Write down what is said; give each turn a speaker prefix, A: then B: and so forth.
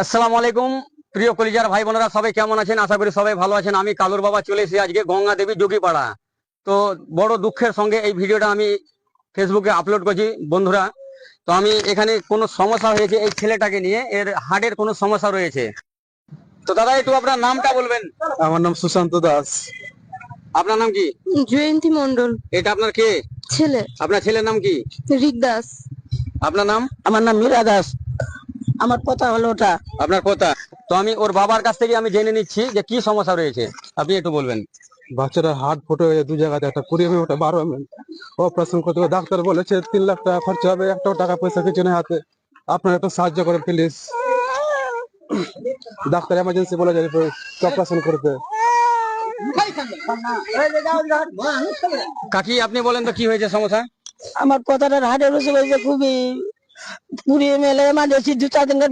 A: আসসালামু আলাইকুম প্রিয় কলিজার ভাই বোনেরা, সবাই কেমন আছেন? আশা করি সবাই ভালো আছেন। আমি কালুর বাবা চলে এসেছি আজকে গঙ্গা দেবী যোগীপাড়া। তো বড় দুঃখের সঙ্গে এই ভিডিওটা আমি ফেসবুকে আপলোড করছি বন্ধুরা। তো আমি এখানে কোনো সমস্যা হয়েছে এই ছেলেটাকে নিয়ে, এর হার্টের কোনো সমস্যা রয়েছে। তো দাদা একটু আপনার নামটা বলবেন।
B: আমার নাম সুশান্ত দাস।
A: আপনার নাম কি?
C: জয়ন্তী মন্ডল।
A: এটা আপনার কে?
C: ছেলে।
A: আপনার ছেলের নাম কি?
C: রিক দাস।
A: আপনার নাম?
D: আমার নাম মীরা দাস। আমার কথা হলো ওটা।
A: আপনার কথা। তো আমি ওর বাবার কাছ থেকে আমি জেনে নিচ্ছি যে কি সমস্যা রয়েছে, আপনি একটু বলবেন।
B: বাচ্চাটা হার্ট ফুটে হয়ে দু জায়গাতে, একটা 20 ওটা 12 অপারেশন করতে হবে। ডাক্তার বলেছে 3 লাখ টাকা খরচা হবে, একটাও টাকা পয়সা কিছু নেই হাতে। আপনারা একটু সাহায্য করেন প্লিজ। ডাক্তার এমার্জেন্সি বলে যায় অপারেশন করতে।
A: কাকি আপনি বলেন তো কি হয়েছে সমস্যা?
D: আমার কথাটার হার্টের অসুখ হয়েছে খুবই। 20 ml এমার্জেন্সি 2-4 দিনের